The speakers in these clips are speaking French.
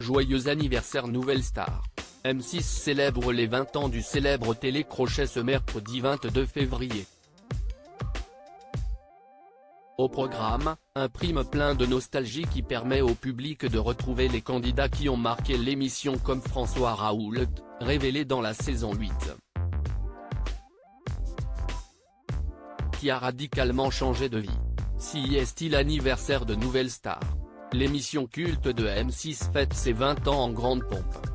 Joyeux anniversaire Nouvelle Star. M6 célèbre les 20 ans du célèbre télécrochet ce mercredi 22 février. Au programme, un prime plein de nostalgie qui permet au public de retrouver les candidats qui ont marqué l'émission comme François Raoult, révélé dans la saison 8. Qui a radicalement changé de vie. Si est-il l'anniversaire de Nouvelle Star. L'émission culte de M6 fête ses 20 ans en grande pompe.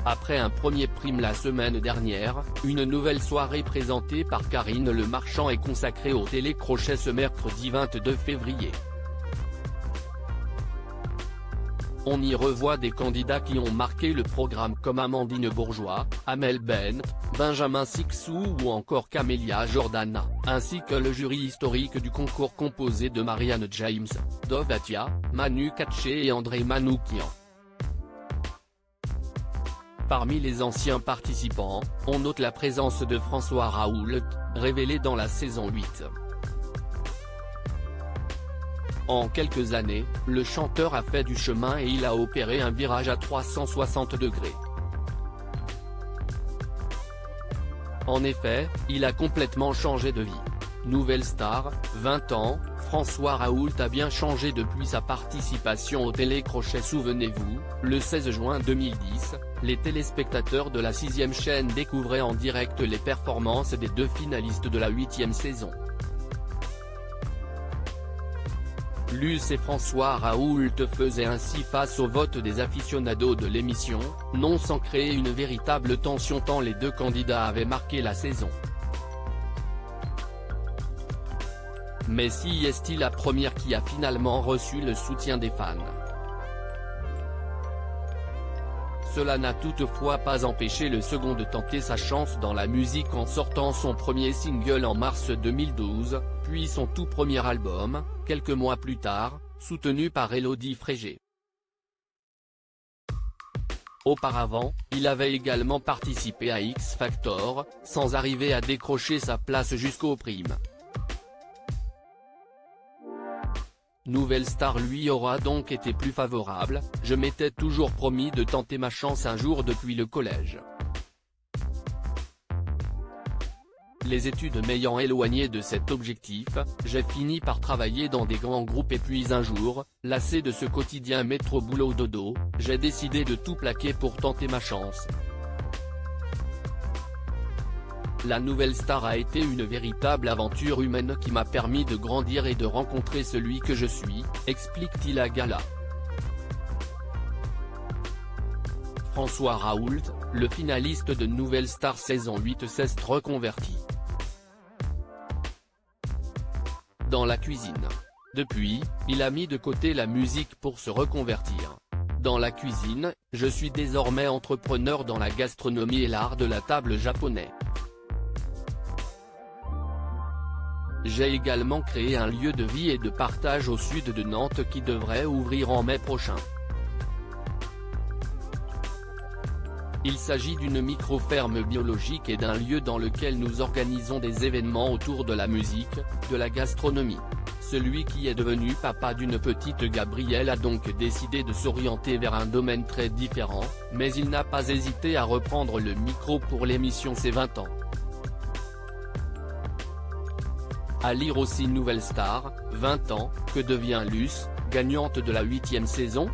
Après un premier prime la semaine dernière, une nouvelle soirée présentée par Karine Le Marchand est consacrée au télécrochet ce mercredi 22 février. On y revoit des candidats qui ont marqué le programme comme Amandine Bourgeois, Amel Bent, Benjamin Sixou ou encore Camélia Jordana, ainsi que le jury historique du concours composé de Marianne James, Dov Atia, Manu Katché et André Manoukian. Parmi les anciens participants, on note la présence de François Raoult, révélé dans la saison 8. En quelques années, le chanteur a fait du chemin et il a opéré un virage à 360 degrés. En effet, il a complètement changé de vie. Nouvelle Star, 20 ans, François Raoult a bien changé depuis sa participation au télécrochet. Souvenez-vous, le 16 juin 2010, les téléspectateurs de la 6e chaîne découvraient en direct les performances des deux finalistes de la 8e saison. Luce et François Raoult faisaient ainsi face au vote des aficionados de l'émission, non sans créer une véritable tension tant les deux candidats avaient marqué la saison. Mais si est-il la première qui a finalement reçu le soutien des fans? Cela n'a toutefois pas empêché le second de tenter sa chance dans la musique en sortant son premier single en mars 2012, puis son tout premier album, quelques mois plus tard, soutenu par Élodie Frégé. Auparavant, il avait également participé à X Factor, sans arriver à décrocher sa place jusqu'aux primes. Nouvelle Star lui aura donc été plus favorable, je m'étais toujours promis de tenter ma chance un jour depuis le collège. Les études m'ayant éloigné de cet objectif, j'ai fini par travailler dans des grands groupes et puis un jour, lassé de ce quotidien métro boulot dodo, j'ai décidé de tout plaquer pour tenter ma chance. La Nouvelle Star a été une véritable aventure humaine qui m'a permis de grandir et de rencontrer celui que je suis, explique-t-il à Gala. François Raoult, le finaliste de Nouvelle Star saison 8 s'est reconverti dans la cuisine. Depuis, il a mis de côté la musique pour se reconvertir. Dans la cuisine, je suis désormais entrepreneur dans la gastronomie et l'art de la table japonais. J'ai également créé un lieu de vie et de partage au sud de Nantes qui devrait ouvrir en mai prochain. Il s'agit d'une micro-ferme biologique et d'un lieu dans lequel nous organisons des événements autour de la musique, de la gastronomie. Celui qui est devenu papa d'une petite Gabrielle a donc décidé de s'orienter vers un domaine très différent, mais il n'a pas hésité à reprendre le micro pour l'émission Ses 20 ans. À lire aussi Nouvelle Star, 20 ans, que devient Luce, gagnante de la 8e saison?